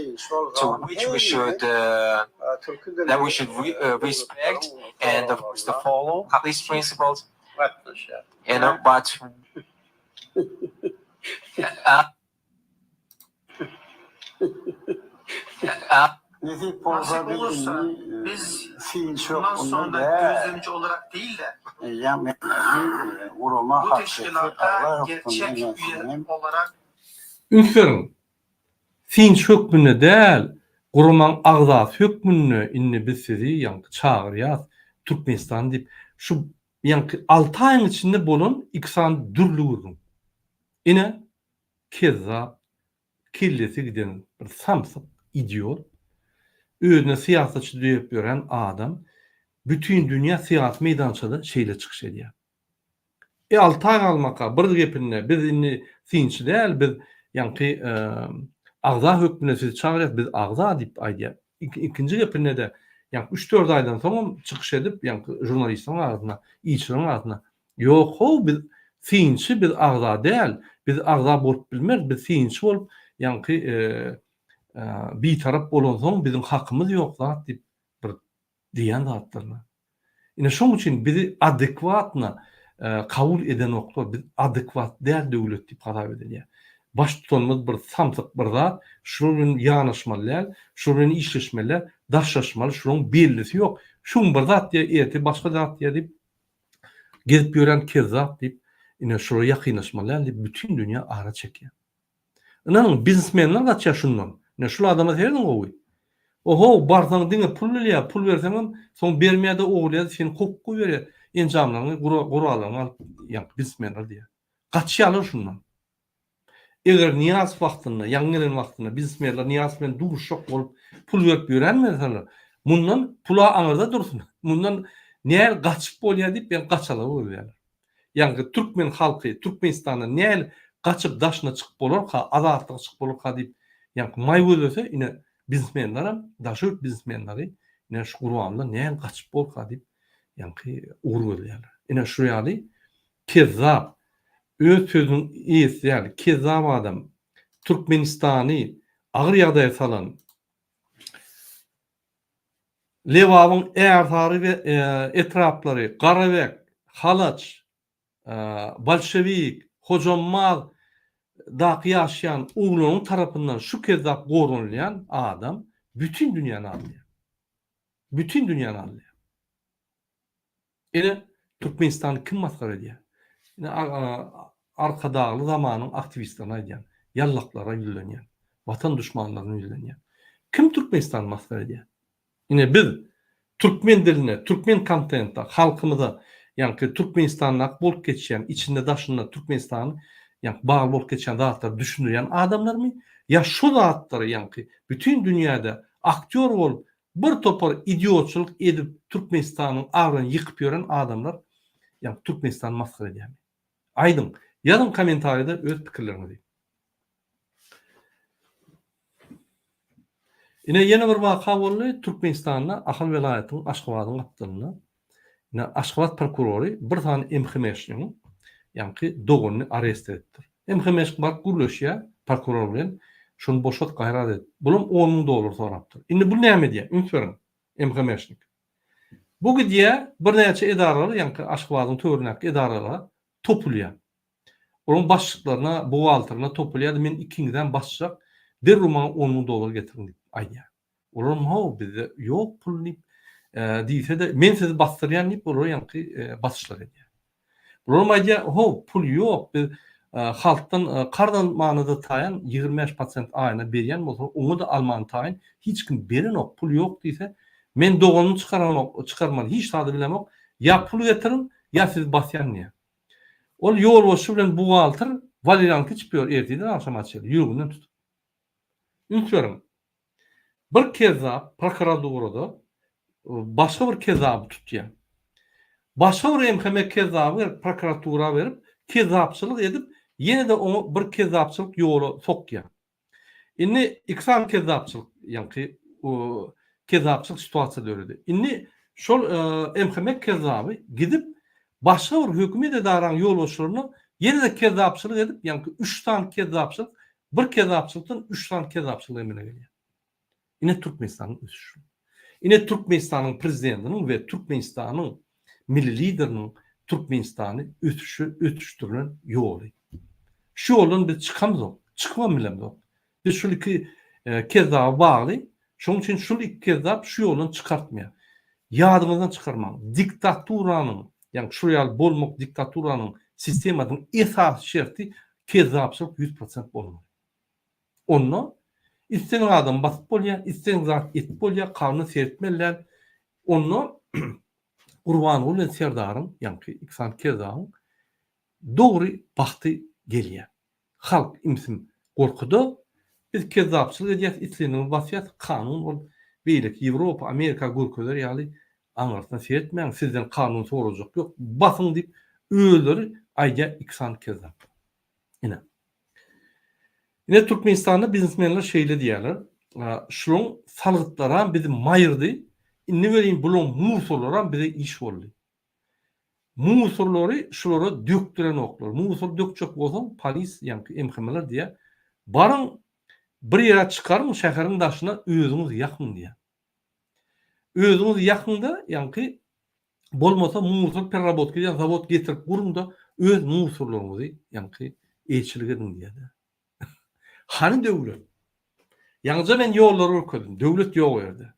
respect, and of course to follow these principles. But Nasip Nasip olursa biz bundan sonra gözlemci olarak değil de bu teşkilata gerçek üye olarak Ünsverin, tinç hökmüne däl, gurman agzat hökmüne inni biz sizi ýa-ni çagyrýar Türkmenistan diýip şu ýa-ni 6 aýyň içinde bolan iksan dürlügürün. Ine kezzap, killesi giden bir samsyk idiot, özüne siýasatçy diýip gören adam bütün dünya siýasat meýdançada şeýle çykyş edýär. 6 ay almaka bir gepinde biz inni tinç däl, biz ýa-ni agza hökmüne sizi çagyrýar, biz agza diýip aýdýar. İkinji gepinde de ýa-ni 3-4 aýdan soň çykyş edip ýa-ni jurnalistlaryň agyna, ýyçylaryň agyna ýok, ho biz tinçi, biz agza däl, biz agza bolup bilmer, biz tinç bolup ýa-ni bir taraf bolan soň bizim hakymyz ýok zat diýip bir diýen zatlaryna. Ine şoň üçin bizi adekwatna kabul eden oklar, biz adekvat däl döwlet diýip garap edilýär. Baş tutanmaz bir samsyk bir zat, şunuň ýanyşmalar, şunuň işleşmeler, daşlaşmalar, şunuň bellisi ýok. Şuň bir zat diýip, başga zat diýip gezip ýören kezzap diýip, ine şo ýakynyşmalar diýip bütün dünýä ara çekýär. Ynanyň biznesmenler gaçýar şundan. Ne şul adama serdin gowy. Oho, barsaň diňe pul berýär, pul berseň soň bermeýär de oglýar, seni hukuk berýär. Enjamlaryny guralaryň alyp ýa-ni biznesmenler diýär. Gaçýarlar şundan. Eger niýaz wagtynda, ýaňyryň wagtynda biznesmenler niýaz bilen duruşok bolup pul berip ýörenmeseler, mundan pula aňyrda dursun. Mundan näil gaçyp bolýar diýip ben gaçalar bolýar. Ýa-ni Türkmen halky, Türkmenistanda näil gaçyp daşyna çykyp bolar, azatlyga çykyp bolar diýip ýa-ni maý bolsa ine biznesmenler, daşyp biznesmenleri ine şu gurbanda näil gaçyp bolar diýip ýa-ni ugur bolýarlar. Ine şu ýaly kezzap öz sözüň ýesi, ýaly kezzap adam Türkmenistany agyr ýagdaýa salan Lewawyň ärtary we etraplary, Garabek, Halaç, Bolşewik, Hojammal daky ýaşaýan uglunyň tarapyndan şu kezzap gorunlayan adam bütün dünýäni alýar. Bütün dünýäni alýar. Ine Türkmenistan kim maskara edýär? Ine arkadagly zamanyň aktivistlerine aýdýan, yallaklara ýüzlenýän, watan düşmanlaryna ýüzlenýän. Kim Türkmenistan maskara edýär? Ine biz Türkmen diline, Türkmen kontenta, halkymyza yankı Türkmenistan'la bolup geçen, içinde daşında Türkmenistan'ın yankı bağlı bolup geçen zatları düşündüren adamlar mı? Ya şu zatları yankı bütün dünyada aktör olup bir topar idiotçuluk edip Türkmenistan'ın ağrını yıkıp gören adamlar yani Türkmenistan'ı maskara ediyor. Aydın. Yazın komentarida öz fikirlerini deyin. Yine yeni bir vaka oldu. Türkmenistan'da Ahal velayetinin Aşgabat'ın kaptanını yine Aşgabat prokuroru bir tane emhimeşinin yani doğunu arrest ettir. Emhimeş var gurleşya prokuror bilen şunu boşalt gayrat et. Bulum $10,000 soraptır. Indi bu näme diye? Ünsörün emhimeşnik. Bu gidiye bir neçe edaralar yani Aşgabat'ın töwerindäki edaralar topulýar. Onun başlıklarına, buğaltırına topulayadı. Men ikinciden başlayacak. Bir roman $10,000 getirin deyip. Ayya. Olur mu? Bizde yok pul deyip. Deyse de men sizi bastıryan deyip olur yankı basışlar ediyor. Olur mu? Ayya pul yok. Biz halktan kardan manada tayan 25% ayına beriyen olsa onu da alman tayin. Hiç kim berin yok. Pul yok deyse men doğanını çıkarmalı. Hiç tadı bilemem. Ya pul getirin ya siz basyan niye? Ol yol boşu bilen buğaltır valiranki çıkıyor erteden akşam açılır. Yürügünden tut. Ünsörüm. Bir keza prokuraturada başka bir kezabı tutýan. Başka bir emheme kezabı prokuratura verip kezapçılık edip yine de onu bir kezapçılık yolu sokýan. Inni iksan kezapçılık yani o kezapçılık situasiýasy öýredi. Inni şol emheme kezabı gidip başka bir hükümet edaran yolbaşlarını yine de kezapçılık edip yani 3 tane kezapçılık, bir kezapçılıktan 3 tane kezapçılık emine geliyor. Yine Türkmenistan'ın üstü. Yine Türkmenistan'ın prezidentinin ve Türkmenistan'ın milli liderinin Türkmenistan'ı ütüştürülen yolu. Şu yoldan biz çıkamaz. Çıkmam bilem de. Biz şu iki kezaba bağlı. Şunun için şu iki kezap şu yoldan çıkartmıyor. Yadımızdan çıkarmam. Diktaturanın yani şuraya bolmak diktaturanın sistematının esas şerti kezapçılık 100% bolmalı. Onu isten adam basıp bolya, isten zat et bolya, kanunu seyretmeliler. Onu kurban olan serdarın yani iksan kezabın doğru baktı geliyor. Halk imsim korkudu. Biz kezapçılık edeceğiz. İstenin vasiyet kanun ol. Beylik Avrupa, Amerika gurkuları yani anlarsın seyretmeyin. Sizden kanun soracak yok. Basın deyip öğüleri ayca iksan kezap. Yine Türkmenistan'da biznesmenler şeyle diyorlar. Şunun salgıtlara bizi mayırdı. Ne vereyim bulun musurlara bize iş oldu. Musurları şulara döktüren oklar. Musur dökecek olsam polis yani emhemeler diye. Barın bir yere çıkarın şehrin daşına özünüz yakın diye. Özünüz yakında yani bolmasa musur perrabotka diye zavod getirip kurun da öz musurlarınızı yani elçilik edin diye. Hani devlet? Yalnızca men yolları okudum. Devlet yok verdi.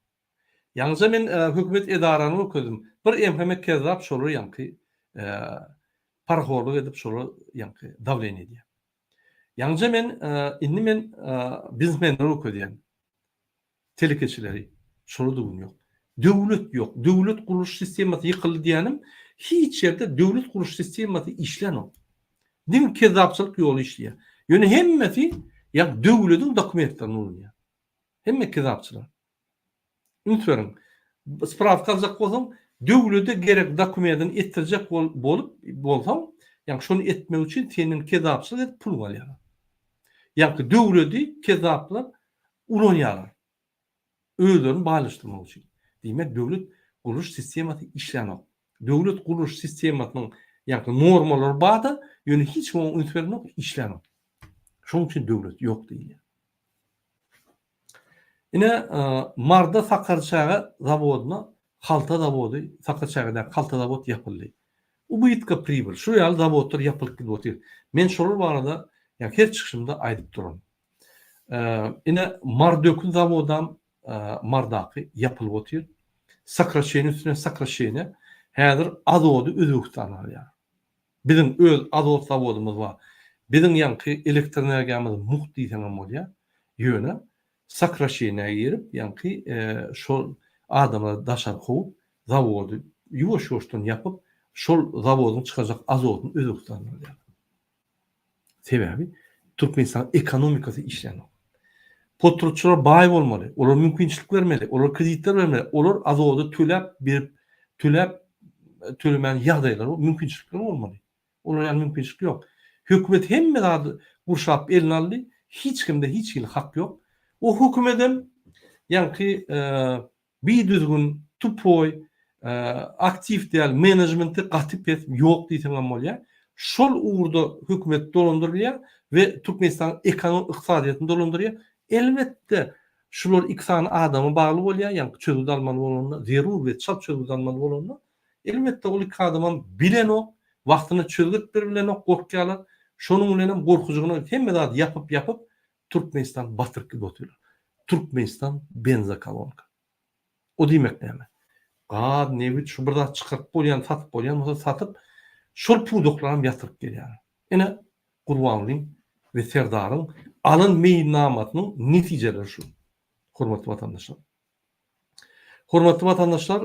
Yalnızca men hükümet edaranı okudum. Bir emhemek kezap şolu yankı parahorluk edip şolu yankı davlen ediyor. Yalnızca men inni men bizmenleri okudum. Telekeçileri şolu dugun yok. Devlet yok. Devlet kuruluş sistemi yıkıldı diyenim. Hiç yerde devlet kuruluş sistemi işlen o. Değil mi? Kezapçılık yolu işliyor. Yani hemmeti ya devletin dokumentlerini oluyor. Hemme kezapçılar. Ünsörüm. Spravka alacak olsam devlete gerek dokumentin ettirecek bolsam yani şunu etmek için senin kezapçılık et pul var yani. Yani devleti kezaplar ulanıyorlar. Öğülerini bağlaştırmak için. Demek devlet kuruluş sistemi işleniyor. Devlet kuruluş sisteminin yani normalar bağda yani hiç o ünsörün işleniyor. Şunun için devlet yok değil. Yine Marda Sakarçağı zavoduna halta zavodu, Sakarçağı'da halta zavod yapıldı. Bu itka pribir. Şu yal zavodlar yapılıp gidiyor. Men şolar barada yani her çıkışımda aydıp durum. Yine Mardökün zavodan Mardakı yapılıp oturuyor. Sakarçağı'nın üstüne Sakarçağı'nı hazır azodu özüktanlar ya. Bizim öz azot zavodumuz var. Bizim yankı elektroenerjimiz muhteşem oluyor. Yöne Sakarçağı'na girip yankı şu adamlar daşar kovup zavodu yuvaş-yuvaştan yapıp şol zavodun çıkacak azotun özü tutanlar. Sebebi Türkmenistan ekonomikası işleniyor. Potrotçular bay olmalı. Olar mümkünçilik vermeli. Olar kreditler vermeli. Olar azotu tölemen ýagdaýlar mümkünçilikler olmalı. Olar yani mümkünçilik yok. Hükümet hemme adı burşap elini aldı. Hiç kimde hiç il hak yok. O hükümeden yani bir düzgün tupoy aktif değil menajmenti gatip et yok diýsen bolýar. Şol uğurda hükümet dolandırılýar ve Türkmenistan ekonomik iqtisadiýatyny dolandırýar. Elbette şular ikisany adamı bagly bolýar, ýa-ni çözüp almaly bolanlar, zerur we çap çözüp almaly bolanlar. Elbette ol iki adamın bilen ok, wagtyny çözüp bilen ok gorkýarlar. Şonuň bilen gorkujugyny hemme zat yapıp Türkmenistan batyrky götürýär. Türkmenistan benza kolonka. O diýmek näme? Nebit şu burada çıkarıp bolýan, satyp bolýan, bolsa satyp şol pudoklaryny ýatyryp gelýär. Ene gurbanlyň we serdaryň alın meýnamatynyň netijeleri şu. Hormatly vatandaşlar. Hormatly vatandaşlar,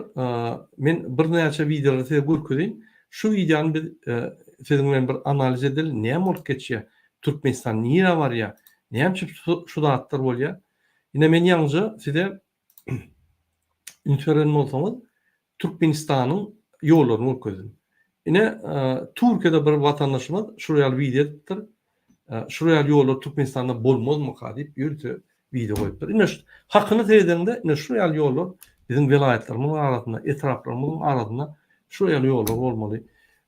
men bir näçe videolarda size görkezýän. Şu videony biz siziň bilen bir analiz edelim. Näme bolup geçýär? Türkmenistan nire barýar? Näme şu zatlar bolýar? Ine men ýalnızca size ünsören bolsaňyz Türkmenistanyň ýollaryny görkezdim. Ine Türkiýede bir vatandaşymyz şuraya video etdir. Şuraya ýollar Türkmenistanda bolmazmy diýip ýürüte video goýupdyr. Ine hakyny edende ine şuraya ýollar bizim vilayetlerimiz arasynda, etraplarymyzyň arasynda şuraya ýollar bolmaly.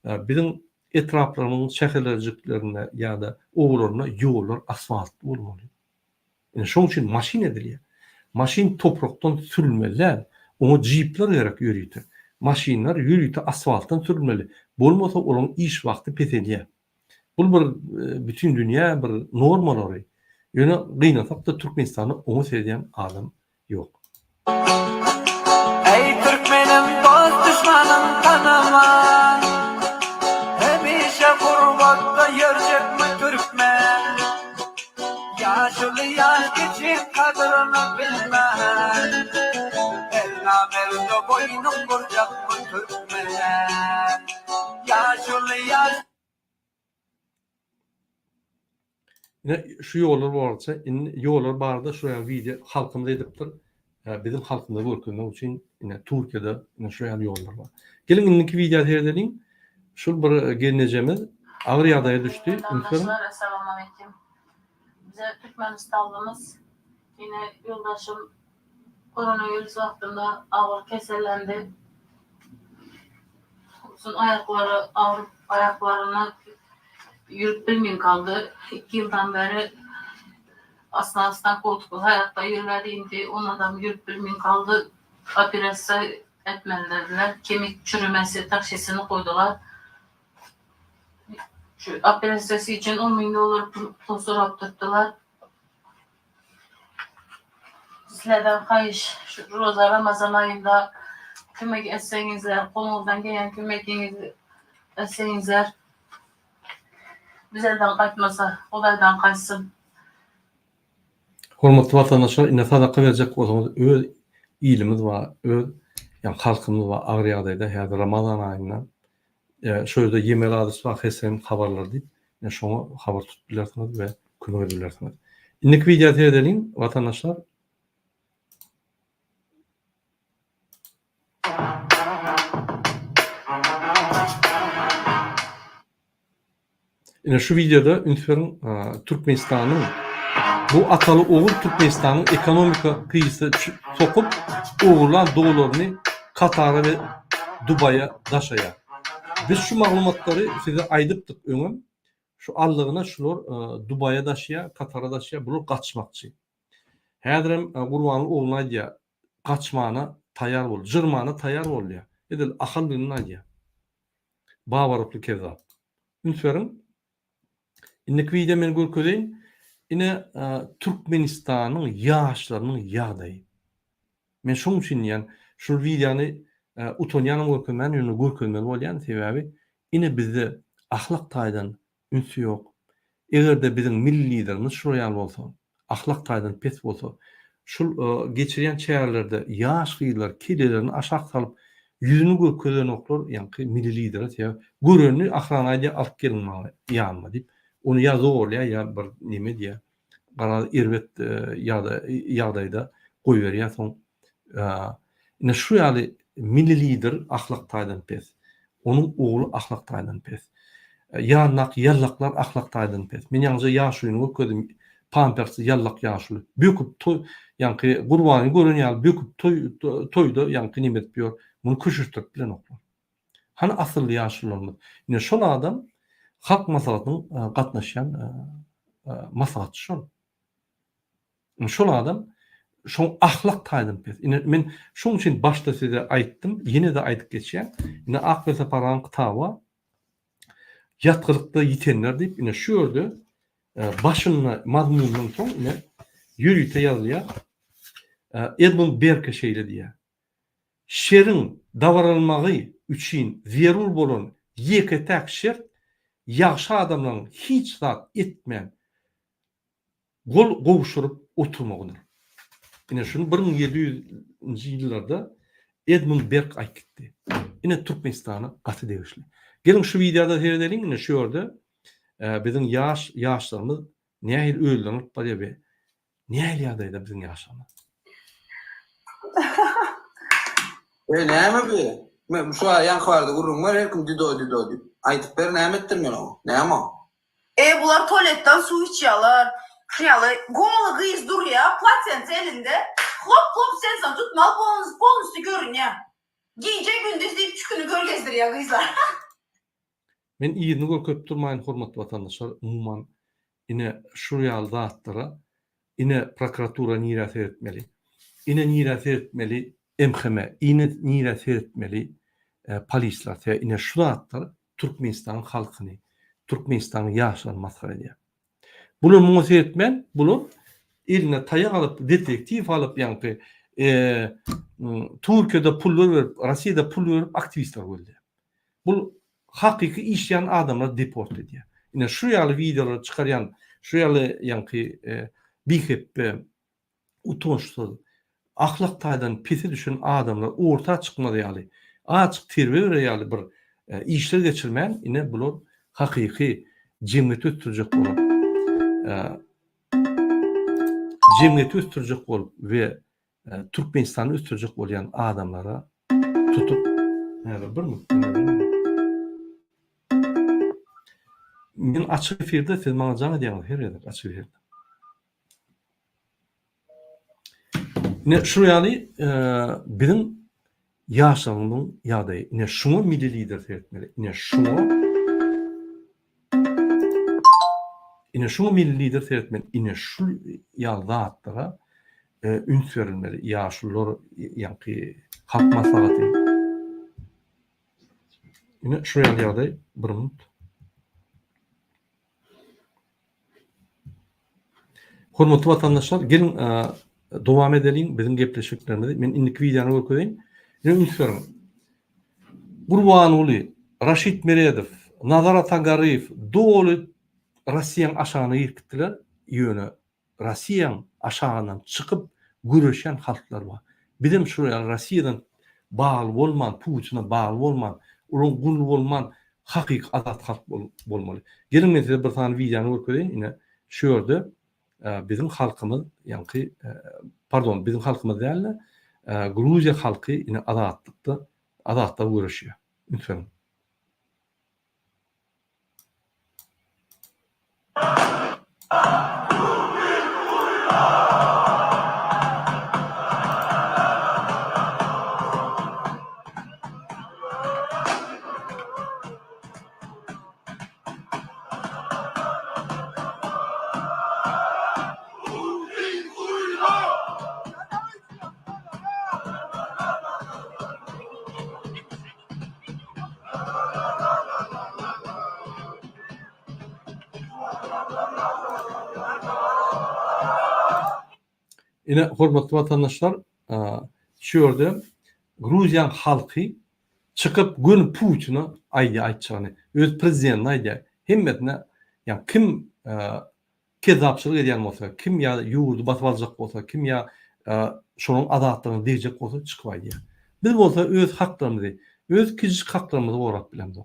Bizim etraplarymyzyň şäherlerjiklerine ýa-da owlaryna ýollar asfalt bolmaly. Ine şoň üçin maşin edilýär. Maşin toprakdan sürülmeli. Onu jeepler gerek yürüytü. Maşinler yürüytü asfalttan sürülmeli. Bolmasa olan iş vakti petelýär. Bu bir bütün dünya bir normalary. Ýöne gynatap da Türkmenistany onu seýen adam yok. Ey Türkmenim dost düşmanım tanıma. Hemişe gurbata yerjekmi Türkmen. Yaşlı yaş geçip kadrını bilmez. El namerde boynum vuracakmı Türkmen. Yaşlı yaş. Yine şu ýollar barça, ýollar barda şuraya video halkymda edipdir. Bizim halkymda görkezmek üçin yine Türkiýede yine şu ýollar var. Gelin indiki videoda herdelin. Şol bir gelinejemiz agır ýagdaýa düşdi. Arkadaşlar, assalamu alaikum. Bize Türkmenistanlımız yine yoldaşım koronavirüs vaktinde ağır kesellendi. Uzun ağrıp ayaklarına yürüp bilmeyen kaldı. 2 yıldan beri aslan koltuklu hayatta yürüveriydi. On adam yürüp bilmeyen kaldı. Operasyon etmeliler. Kemik çürümesi takşisini koydular. Şu operasyası için $10.000 pul sorup tuttular. Sizlerden hayır, şu Roza Ramazan ayında kömek etseniizler, kolunuzdan gelen kömekinizi etseniizler, bizlerden kaçmasa, olaydan kaçsın. Hormatly vatandaşlar, ine sadaka verecek bolsaňyz öz ilimiz var, öz yani halkymyz var. Agry ýagdaýda häzir Ramazan aýyndan şöyle yemek adresi var, hesem habarlar diýip, yani şoňa habar tutup bilersiňiz we kömek edilersiňiz. Indiki videoda edelim vatandaşlar. Yine şu videoda ünsörün Türkmenistan'ın bu atalı oğul Türkmenistan'ın ekonomika kıyısı sokup oğullar doğularını Katar'a ve Dubai'ye daşaya. Biz şu maglumatları size aydıptık öňem. Şu allığına şular Dubai'ye daşıya, Katar'a daşıya bunu kaçmakçı. Häzirem gurbanly oğluna diýär, kaçmana taýar bol, jyrmana taýar bol diýär. Edil akal bilen diýär. Bawaryply kezap. Ünsörün indiki video men görkezýän ine Türkmenistanyň ýaşlarynyň ýagdaýy. Men şoň üçin ýani şu videony utonýanym görkezmän ýöne görkezmeli bolýan sebebi ine bizde ahlak taýdan ünsü ýok. Egerde bizim milli liderimiz şuraya bolsa, ahlak taýdan pes bolsa, şul geçirýän çäherlerde ýaş gyýlar kilelerini aşak salyp yüzünü gököden oklar yankı milli lider ya görünü ahranayda alıp gelinmeli yanma dip onu ya zorlaya ya bir neme diye bana irvet yağdayda koy veriyor son ne şu yani milli lider ahlaktaydan pes onun oğlu ahlaktaydan pes yanak yallaklar ahlaktaydan pes men yalnızca yaşlıyını gördüm pampersi yallak yaşlı büyük toy yankı kurbanı görün ya büyük toyda yankı nimet diyor bunu kuşuşturup bilen oklar hani asıl yaşlılar ne şol adam halk maslahatının katnaşan maslahatçı şol adam şol ahlak taýdan pes. Men şoň üçin başda size aýtdym, ýene de aýdyp geçýän. Ine ak ve separan kitaba ýatgylykda ýitenler diýip ine şu ýerde başyna mazmunundan soň ine ýürüýte ýazýar. Edmund Burke şeýle diýär. Şerin davaralmagy üçin zerur bolan ýeke täk şert ýagşy adamlaryň hiç zat etmän gol gowşurup oturmagydyr. Ine şunu 1700-nji ýyllarda Edmund Burke aýtdy. Ine Türkmenistana gaty degişli. Gelin şu videoda seyredelim ine şu ýerde bizim ýaşlarymyz nähil öldürüp barýar be. Nähil ýagdaýda bizim ýaşlarymyz. Näme bu? Men şu ýan barda gurrun var, herkim dido diýip. Aýtyp ber näme etdirmen o? Näme o? Bular tualettan su içiyorlar. Şuyalı gomalı kız duruyor, platent elinde. Hop sen tutmalı bonusu görün ya. Giyecek gündüz deyip çükünü gör gezdiriyor kızlar. Men ýygyny görköp durmaýyn hormatly watandaşlar, umumyň ine şu ýaly zatlara ine prokuratura niýet etmeli. Ine niýet etmeli MHM, ine niýet etmeli polisler, ine şu zatlar Türkmenistan halkyny, Türkmenistan ýaşlaryny masgar edýär. Bunu muňa etmen, bunu eline taýak alıp, detektiv alıp ýa-ni Türkiýede pul berip, Russiýada pul berip aktivistler boldy. Bu hakyky işleyen adamlar deport edýär. Ine şu ýaly videolar çykarýan, şu ýaly ýa-ni bihep utançsız, ahlak taýdan pesi düşen adamlar orta çykmady ýaly, açyk terbiýe berýär bir işler geçirmän, ine bular hakyky jemgyýet ötürjek bolan cemiyeti üstürecek bolup ve Türkmenistan'ı üstürecek bolýan adamlara tutup bir men açyk efirde siz maňa jaň edýäňiz her ýerde açyk efirde. Ne şu ýaly biziň ýaşlarymyň ýagdaýy, ne şuňa milli lider etmeli, ne şuňa milli lider seretmen, ine şu ýaldatlara üns verilmeli. Ýaşlylar ýa-ni halk maslahaty. Ine şu ýagdaý bir minut. Hormatly watandaşlar, gelin dowam edelim bizim gepleşiklerimizi. Men indiki videony görkeýin. Ine üns verin. Gurbanoğlu, Raşid Meredow, Nazar Atagariýew, doly Russiýanyň aşagyna ýerkitdiler, ýöne Russiýanyň aşagyndan çykyp güreşen halklar bar. Bizim şu Russiýadan bagly bolman, Putina bagly bolman, ulun gul bolman, hakyky azat halk bolmaly. Gelin men size bir tane videony görkeýin, ine şu ýerde bizim halkymyz, ýa-ni pardon, bizim halkymyz däl, Gruziýa halky ine azatda güreşýär. Lütfen. Ine hormatly watandaşlar, şu ýerde Gruziýan halky çykyp gün Putina aýtjany, öz prezidentine aýdýar. Hemmetine, ýa kim kezapçylyk edýän bolsa, kim ýa ýurdu batyp aljak bolsa, kim ýa şonuň azatlygyny diýjek bolsa çykyp aýdýar. Biz bolsa öz haklarymyzy, öz kişilik haklarymyzy gorap bilemdik.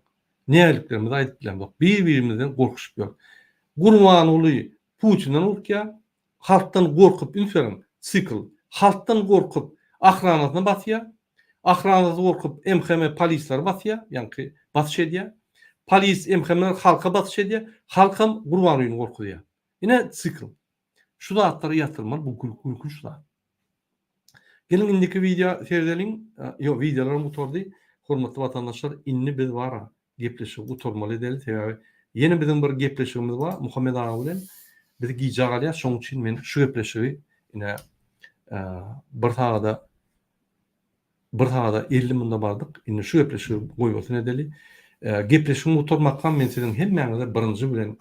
Näliklerimizi aýdyp bilemdik. Bir-birimizden gorkuşup ýok. Gurbanuly Putin'den urkya, halktan gorkup ünseren sikl, halktan gorkup ahranasyna batýa, ahranasy gorkup MHM polisler batýa, ýani batyş edýär. Polis MHM'ler halka batyş edýär, halkam Gurbanulyny gorkudýar. Ine sikl. Şu zatlary ýatyrmaly, bu gürkünçler. Gelin indiki video seyredelim. Yo, videolar mutordy. Hormatly vatandaşlar, inni biz bara gepleşip oturmaly edeli. Yeni bizim bir gepleşigimiz var. Muhammed ağa bilen biz giýjagalýar. Şoň üçin men şu gepleşigi ine bir tagda 50 munda bardyk. Indi şu gepleşigi goýmasyn edeli. Gepleşigimi oturmakdan men sizin hemmäňize birinji bilen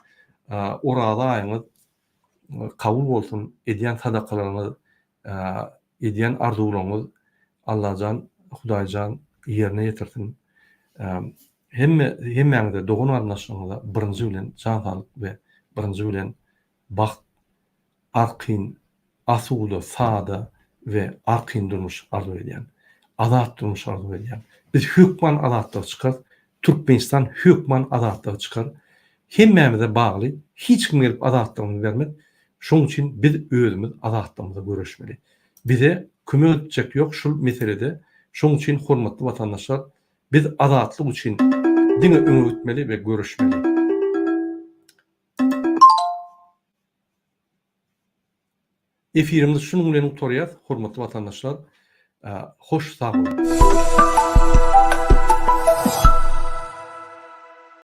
orada aýyňyz kabul bolsun, edýän sadakalaryňyz, edýän arzularyňyz Allahjan, Hudaýjan ýerine ýetirsin. Hemmäňize dogun arnaşyňyza birinji bilen jan salyk we birinji bilen baxt, arqyn, asuly, sada we arqyn durmuş arzu edýän, azat durmuş arzu edýän. Biz hökman azatlyk çykar, Türkmenistan hökman azatlyk çykar. Hemmämize bagly, hiç kim gelip azatlygyny bermek. Şoň üçin biz özümiz azatlygymyzy göreşmeli. Bize kömek etjek ýok şol meselede. Şoň üçin hormatly vatandaşlar, biz azatlyk üçin diňe öňe gitmeli we göreşmeli. Efirimiz şunun bilen utorýar, hormatly vatandaşlar. Hoş sag bolun.